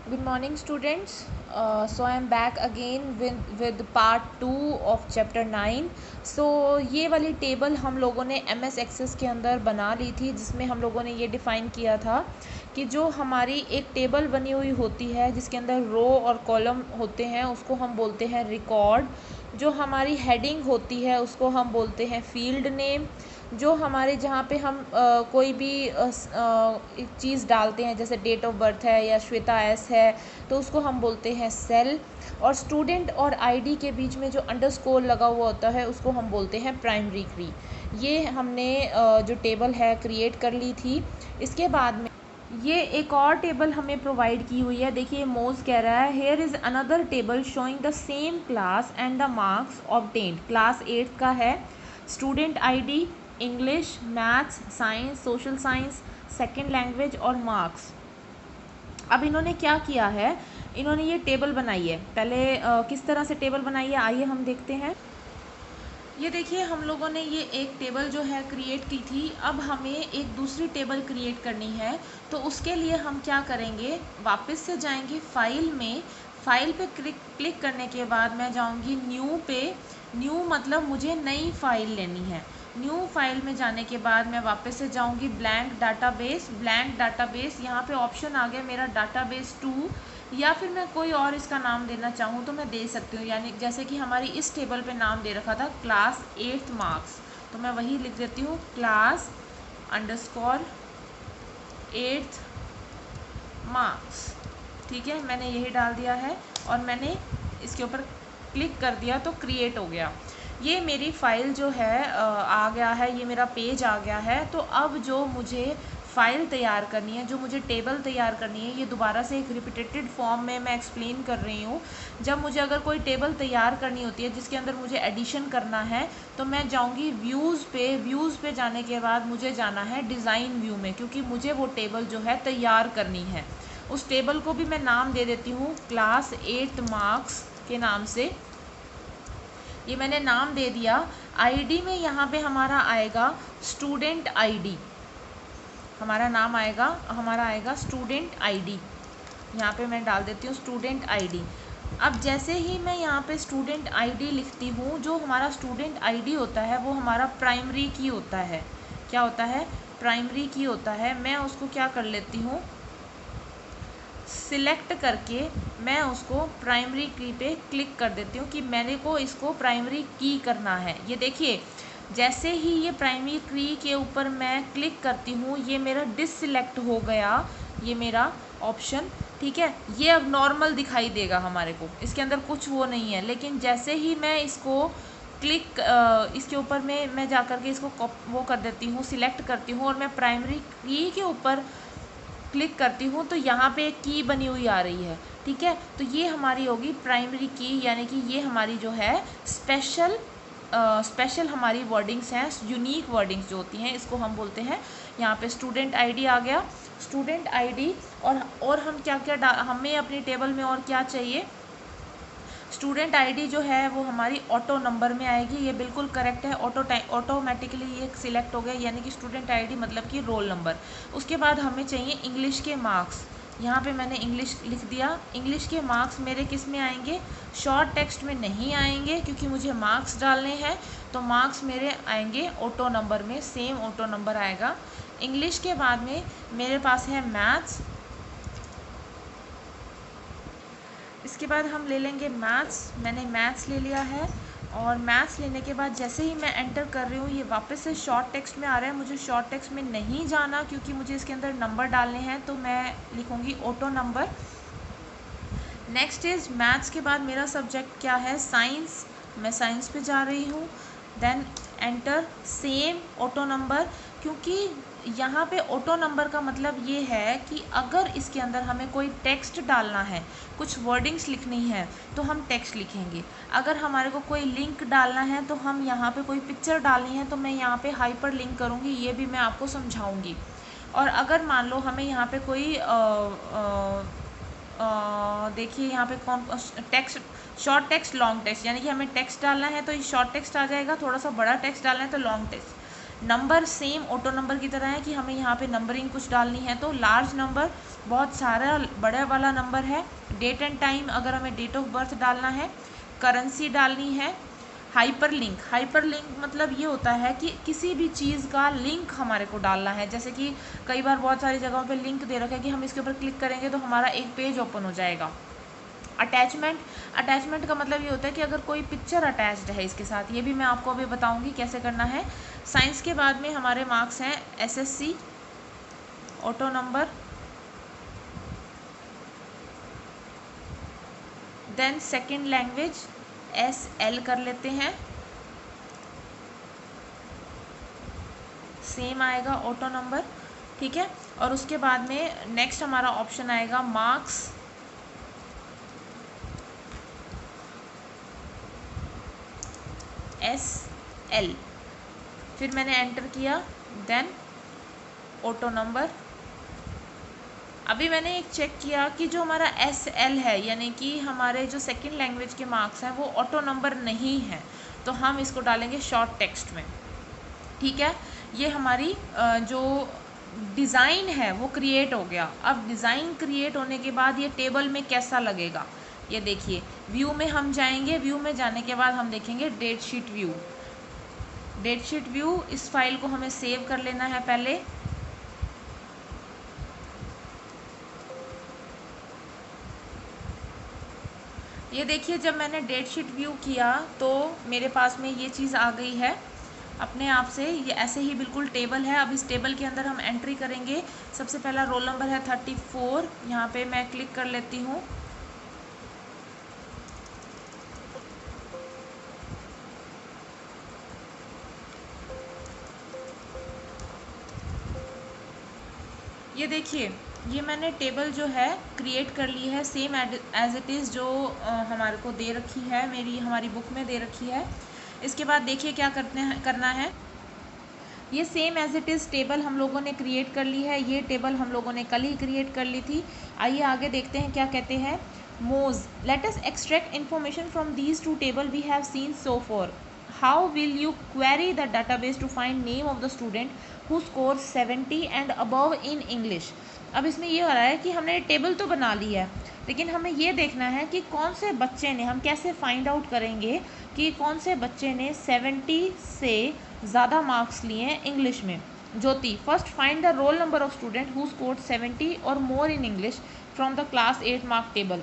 Good morning, students. So I am back again with part 2 of chapter 9. So ये वाली table हम लोगों ने MS Access के अंदर बना ली थी, जिसमें हम लोगों ने ये डिफ़ाइन किया था कि जो हमारी एक टेबल बनी हुई होती है जिसके अंदर रो और कॉलम होते हैं, उसको हम बोलते हैं रिकॉर्ड। जो हमारी हेडिंग होती है उसको हम बोलते हैं फील्ड नेम। जो हमारे जहाँ पे हम कोई भी एक चीज़ डालते हैं, जैसे डेट ऑफ बर्थ है या श्वेता एस है, तो उसको हम बोलते हैं सेल। और स्टूडेंट और आईडी के बीच में जो अंडरस्कोर लगा हुआ होता है उसको हम बोलते हैं प्राइमरी की। ये हमने जो टेबल है क्रिएट कर ली थी। इसके बाद में ये एक और टेबल हमें प्रोवाइड की हुई है। देखिए मोज कह रहा है here is another table showing the same class and the marks obtained. Class 8 का है। Student ID, English, maths, science, social science, second language और मार्क्स। अब इन्होंने क्या किया है, इन्होंने ये टेबल बनाई है। पहले किस तरह से टेबल बनाई है आइए हम देखते हैं। ये देखिए हम लोगों ने ये एक टेबल जो है क्रिएट की थी। अब हमें एक दूसरी टेबल क्रिएट करनी है, तो उसके लिए हम क्या करेंगे, वापस से जाएंगे फाइल में। फाइल पे क्लिक करने के बाद मैं जाऊंगी न्यू पे। न्यू मतलब मुझे नई फाइल लेनी है। न्यू फाइल में जाने के बाद मैं वापस से जाऊंगी ब्लैंक डाटाबेस। ब्लैंक डाटाबेस यहाँ पे ऑप्शन आ गया मेरा डाटाबेस 2, या फिर मैं कोई और इसका नाम देना चाहूँ तो मैं दे सकती हूँ। यानी जैसे कि हमारी इस टेबल पे नाम दे रखा था क्लास 8 मार्क्स, तो मैं वही लिख देती हूँ क्लास अंडरस्कोर 8 मार्क्स। ठीक है, मैंने यही डाल दिया है और मैंने इसके ऊपर क्लिक कर दिया तो क्रिएट हो गया। ये मेरी फ़ाइल जो है आ गया है, ये मेरा पेज आ गया है। तो अब जो मुझे फ़ाइल तैयार करनी है, जो मुझे टेबल तैयार करनी है, ये दोबारा से एक रिपीटेटेड फॉर्म में मैं एक्सप्लेन कर रही हूँ। जब मुझे अगर कोई टेबल तैयार करनी होती है जिसके अंदर मुझे एडिशन करना है, तो मैं जाऊँगी व्यूज़ पे। व्यूज़ पे जाने के बाद मुझे जाना है डिज़ाइन व्यू में, क्योंकि मुझे वो टेबल जो है तैयार करनी है। उस टेबल को भी मैं नाम दे देती हूँ क्लास 8 मार्क्स के नाम से। ये मैंने नाम दे दिया। आईडी में यहाँ पे हमारा आएगा स्टूडेंट आईडी। हमारा नाम आएगा, हमारा आएगा स्टूडेंट आईडी। यहाँ पे मैं डाल देती हूँ स्टूडेंट आईडी। अब जैसे ही मैं यहाँ पे स्टूडेंट आईडी लिखती हूँ, जो हमारा स्टूडेंट आईडी होता है वो हमारा प्राइमरी की होता है। क्या होता है? प्राइमरी की होता है। मैं उसको क्या कर लेती हूँ, सिलेक्ट करके मैं उसको प्राइमरी की पे क्लिक कर देती हूँ कि मैंने को इसको प्राइमरी की करना है। ये देखिए जैसे ही ये प्राइमरी की के ऊपर मैं क्लिक करती हूँ, ये मेरा डिससिलेक्ट हो गया, ये मेरा ऑप्शन। ठीक है, ये अब नॉर्मल दिखाई देगा हमारे को, इसके अंदर कुछ वो नहीं है। लेकिन जैसे ही मैं इसको क्लिक इसके ऊपर में मैं जा कर के इसको वो कर देती हूँ, सिलेक्ट करती हूँ और मैं प्राइमरी की के ऊपर क्लिक करती हूँ, तो यहाँ पे एक की बनी हुई आ रही है। ठीक है, तो ये हमारी होगी प्राइमरी की, यानी कि ये हमारी जो है स्पेशल हमारी वर्डिंग्स हैं, यूनिक वर्डिंग्स जो होती हैं, इसको हम बोलते हैं। यहाँ पे स्टूडेंट आईडी आ गया। स्टूडेंट आईडी और हम क्या क्या हमें अपनी टेबल में और क्या चाहिए, स्टूडेंट आईडी जो है वो हमारी ऑटो नंबर में आएगी। ये बिल्कुल करेक्ट है, ऑटोमेटिकली ये सिलेक्ट हो गया, यानी कि स्टूडेंट आईडी मतलब कि रोल नंबर। उसके बाद हमें चाहिए इंग्लिश के मार्क्स। यहाँ पे मैंने इंग्लिश लिख दिया। इंग्लिश के मार्क्स मेरे किस में आएंगे, शॉर्ट टेक्स्ट में नहीं आएंगे, क्योंकि मुझे मार्क्स डालने हैं। तो मार्क्स मेरे आएंगे ऑटो नंबर में, सेम ऑटो नंबर आएगा। इंग्लिश के बाद में मेरे पास है मैथ्स। इसके बाद हम ले लेंगे मैथ्स। मैंने मैथ्स ले लिया है, और मैथ्स लेने के बाद जैसे ही मैं एंटर कर रही हूँ, ये वापस से शॉर्ट टेक्स्ट में आ रहा है। मुझे शॉर्ट टेक्स्ट में नहीं जाना, क्योंकि मुझे इसके अंदर नंबर डालने हैं, तो मैं लिखूँगी auto number. Next is maths के बाद मेरा सब्जेक्ट क्या है, साइंस। मैं साइंस पे जा रही हूँ। Then enter, same auto number, क्योंकि यहाँ पे ऑटो नंबर का मतलब ये है कि अगर इसके अंदर हमें कोई टेक्स्ट डालना है, कुछ वर्डिंग्स लिखनी है, तो हम टेक्स्ट लिखेंगे। अगर हमारे को कोई लिंक डालना है, तो हम यहाँ पे कोई पिक्चर डालनी है, तो मैं यहाँ पे हाइपर लिंक करूँगी, ये भी मैं आपको समझाऊँगी। और अगर मान लो हमें यहाँ पे कोई देखिए यहाँ पे कौन text, short text, long text, यानी कि हमें टेक्स्ट डालना है तो ये शॉर्ट टेक्स्ट आ जाएगा, थोड़ा सा बड़ा टेक्स्ट डालना है तो long text. Number same auto number की तरह है कि हमें यहाँ पे नंबरिंग कुछ डालनी है, तो लार्ज नंबर बहुत सारा बड़ा वाला नंबर है। डेट एंड टाइम अगर हमें डेट ऑफ बर्थ डालना है, करेंसी डालनी है। हाइपरलिंक, हाइपरलिंक मतलब ये होता है कि किसी भी चीज़ का लिंक हमारे को डालना है। जैसे कि कई बार बहुत सारी जगहों पे लिंक दे रखा है कि हम इसके ऊपर क्लिक करेंगे तो हमारा एक पेज ओपन हो जाएगा। अटैचमेंट, अटैचमेंट का मतलब ये होता है कि अगर कोई पिक्चर अटैच्ड है इसके साथ, ये भी मैं आपको अभी बताऊंगी कैसे करना है। साइंस के बाद में हमारे मार्क्स हैं SSC, auto number, then second language SL कर लेते हैं, सेम आएगा ऑटो नंबर, ठीक है। और उसके बाद में नेक्स्ट हमारा ऑप्शन आएगा मार्क्स, एसएल, फिर मैंने एंटर किया, देन ऑटो नंबर। अभी मैंने एक चेक किया कि जो हमारा एसएल है यानी कि हमारे जो सेकंड लैंग्वेज के मार्क्स हैं वो ऑटो नंबर नहीं है, तो हम इसको डालेंगे शॉर्ट टेक्स्ट में, ठीक है। ये हमारी जो डिज़ाइन है वो क्रिएट हो गया। अब डिज़ाइन क्रिएट होने के बाद ये टेबल में कैसा लगेगा, ये देखिए। व्यू में हम जाएंगे, व्यू में जाने के बाद हम देखेंगे date sheet view. Date sheet view, इस फाइल को हमें सेव कर लेना है पहले। ये देखिए जब मैंने डेट शीट व्यू किया तो मेरे पास में ये चीज़ आ गई है अपने आप से। ये ऐसे ही बिल्कुल टेबल है। अब इस टेबल के अंदर हम एंट्री करेंगे। सबसे पहला रोल नंबर है 34, यहाँ पे मैं क्लिक कर लेती हूँ। ये देखिए ये मैंने टेबल जो है क्रिएट कर ली है, सेम एज इट इज़ जो हमारे को दे रखी है, हमारी बुक में दे रखी है। इसके बाद देखिए क्या करना है। ये same as it is table हम लोगों ने क्रिएट कर ली है। ये टेबल हम लोगों ने कल ही क्रिएट कर ली थी। आइए आगे देखते हैं क्या कहते हैं। मोज, let us extract information from these two table we have seen so far. How will you query the database to find name of the student who score 70 and above in English. अब इसमें ये हो रहा है कि हमने table तो बना ली है, लेकिन हमें ये देखना है कि कौन से बच्चे ने, हम कैसे फाइंड आउट करेंगे कि कौन से बच्चे ने 70 से ज़्यादा मार्क्स लिए हैं इंग्लिश में। Jyoti, first find the roll number of student who scored 70 और more in English from the class 8 mark table.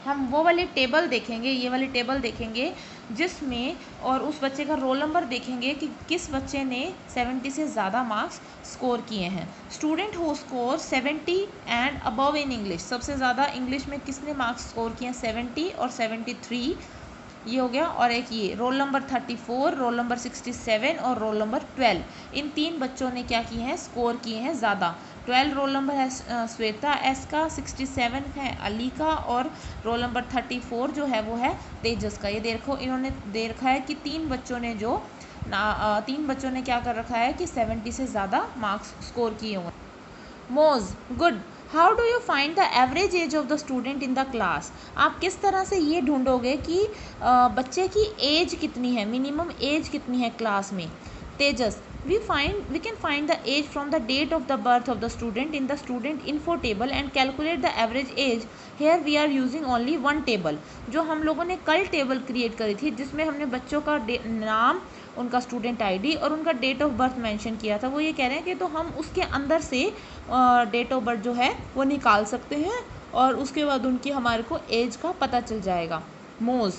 हम वो वाली टेबल देखेंगे, ये वाली टेबल देखेंगे जिसमें, और उस बच्चे का रोल नंबर देखेंगे कि किस बच्चे ने 70 से ज़्यादा मार्क्स स्कोर किए हैं। Student who score 70 and above in English, सबसे ज़्यादा इंग्लिश में किसने मार्क्स स्कोर किए हैं, 70 और 73, ये हो गया। और एक ये रोल नंबर 34, रोल नंबर 67 और रोल नंबर 12, इन 3 बच्चों ने क्या किए हैं, स्कोर किए हैं ज़्यादा। 12 रोल नंबर है श्वेता एस का, 67 है अली का, और रोल नंबर 34 जो है वो है तेजस का। ये देखो इन्होंने दे रखा है कि 3 बच्चों ने तीन बच्चों ने क्या कर रखा है कि 70 से ज़्यादा मार्क्स स्कोर किए हुए। मोज, good. How do you find the average age of the student in the class. आप किस तरह से ये ढूंढोगे कि बच्चे की एज कितनी है, मिनिमम एज कितनी है क्लास में। तेजस, we can find the age from the date of the birth of the student in the student info table and calculate the average age. Here we are using only one table. जो हम लोगों ने कल table create करी थी जिसमें हमने बच्चों का नाम, उनका स्टूडेंट आईडी और उनका डेट ऑफ बर्थ मेंशन किया था, वो ये कह रहे हैं कि तो हम उसके अंदर से डेट ऑफ बर्थ जो है वो निकाल सकते हैं और उसके बाद उनकी हमारे को एज का पता चल जाएगा। मोज,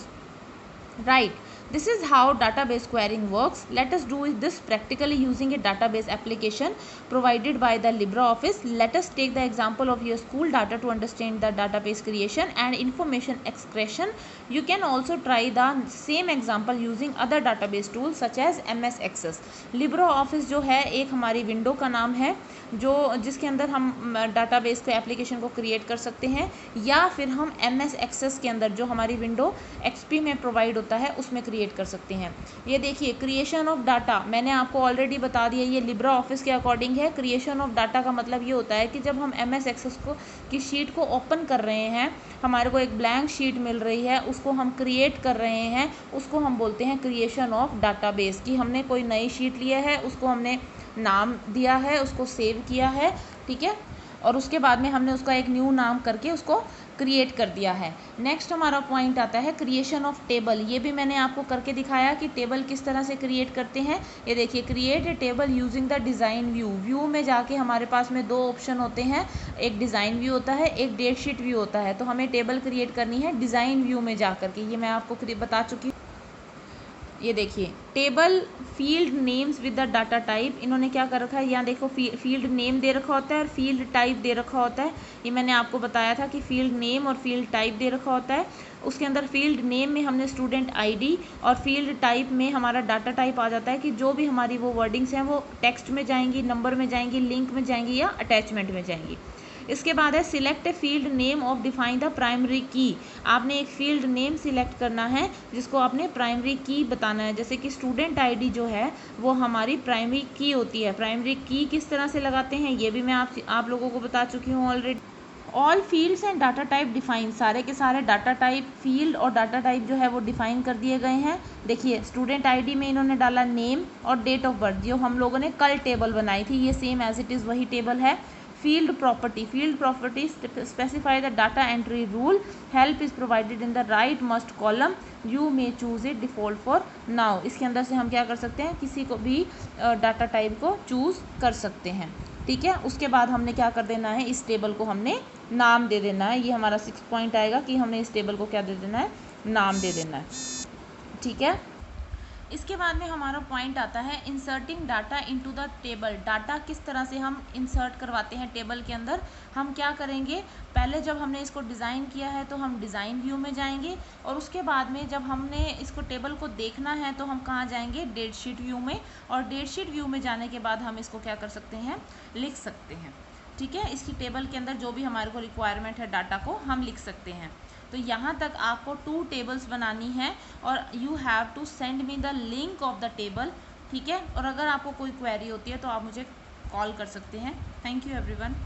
right. This is how database querying works. Let us do this practically using a database application provided by the LibreOffice. Let us take the example of your school data to understand the database creation and information extraction. You can also try the same example using other database tools such as MS Access. LibreOffice जो है एक हमारी window का नाम है जिसके अंदर हम डाटाबेस के एप्लीकेशन को क्रिएट कर सकते हैं, या फिर हम MS Access के अंदर जो हमारी विंडो XP में प्रोवाइड होता है उसमें क्रिएट कर सकते हैं। ये देखिए क्रिएशन ऑफ डाटा मैंने आपको ऑलरेडी बता दिया, ये लिब्रा ऑफिस के अकॉर्डिंग है। क्रिएशन ऑफ डाटा का मतलब ये होता है कि जब हम MS एक्सेस को की शीट को ओपन कर रहे हैं, हमारे को एक ब्लैंक शीट मिल रही है, उसको हम क्रिएट कर रहे हैं, उसको हम बोलते हैं क्रिएशन ऑफ डाटाबेस। कि हमने कोई नई शीट लिया है, उसको हमने नाम दिया है, उसको सेव किया है, ठीक है, और उसके बाद में हमने उसका एक न्यू नाम करके उसको क्रिएट कर दिया है। नेक्स्ट हमारा पॉइंट आता है क्रिएशन ऑफ टेबल। ये भी मैंने आपको करके दिखाया कि टेबल किस तरह से क्रिएट करते हैं। ये देखिए create a table using the design view. View में जाके हमारे पास में दो ऑप्शन होते हैं, एक डिज़ाइन व्यू होता है, एक डेट शीट व्यू होता है। तो हमें टेबल क्रिएट करनी है डिज़ाइन व्यू में जा करके, ये मैं आपको बता चुकी हूँ। ये देखिए table field names with the data type, इन्होंने क्या कर रखा है, यहाँ देखो फील्ड नेम दे रखा होता है और फील्ड टाइप दे रखा होता है। ये मैंने आपको बताया था कि फील्ड नेम और फील्ड टाइप दे रखा होता है। उसके अंदर फील्ड नेम में हमने स्टूडेंट आईडी और फील्ड टाइप में हमारा डाटा टाइप आ जाता है कि जो भी हमारी वो वर्डिंग्स हैं वो टेक्स्ट में जाएंगी, नंबर में जाएंगी, लिंक में जाएंगी या अटैचमेंट में जाएंगी। इसके बाद है select a field name of define the primary की। आपने एक फील्ड नेम सिलेक्ट करना है जिसको आपने प्राइमरी की बताना है। जैसे कि स्टूडेंट आईडी जो है वो हमारी प्राइमरी की होती है। प्राइमरी की किस तरह से लगाते हैं ये भी मैं आप लोगों को बता चुकी हूँ already. All fields and data type define, सारे के सारे डाटा टाइप फील्ड और डाटा टाइप जो है वो डिफाइन कर दिए गए हैं। देखिए स्टूडेंट आईडी में इन्होंने डाला नेम और डेट ऑफ बर्थ, जो हम लोगों ने कल टेबल बनाई थी, ये सेम एज इट इज़ वही टेबल है। Field property specify the data entry rule, help is provided in the right must column, you may choose it default for now. इसके अंदर से हम क्या कर सकते हैं, किसी को भी डाटा टाइप को चूज कर सकते हैं, ठीक है। उसके बाद हमने क्या कर देना है, इस टेबल को हमने नाम दे देना है। ये हमारा 6 पॉइंट आएगा कि हमने इस टेबल को क्या दे देना है, नाम दे देना है, ठीक है। इसके बाद में हमारा पॉइंट आता है inserting data into the table. Data किस तरह से हम इंसर्ट करवाते हैं टेबल के अंदर। हम क्या करेंगे, पहले जब हमने इसको डिज़ाइन किया है तो हम डिज़ाइन व्यू में जाएंगे, और उसके बाद में जब हमने इसको टेबल को देखना है तो हम कहाँ जाएंगे, डेट शीट व्यू में। और डेट शीट व्यू में जाने के बाद हम इसको क्या कर सकते हैं, लिख सकते हैं, ठीक है। इसकी टेबल के अंदर जो भी हमारे को रिक्वायरमेंट है डाटा को हम लिख सकते हैं। तो यहाँ तक आपको 2 टेबल्स बनानी है और you have to send me the link of the table, ठीक है। और अगर आपको कोई क्वेरी होती है तो आप मुझे कॉल कर सकते हैं। Thank you everyone.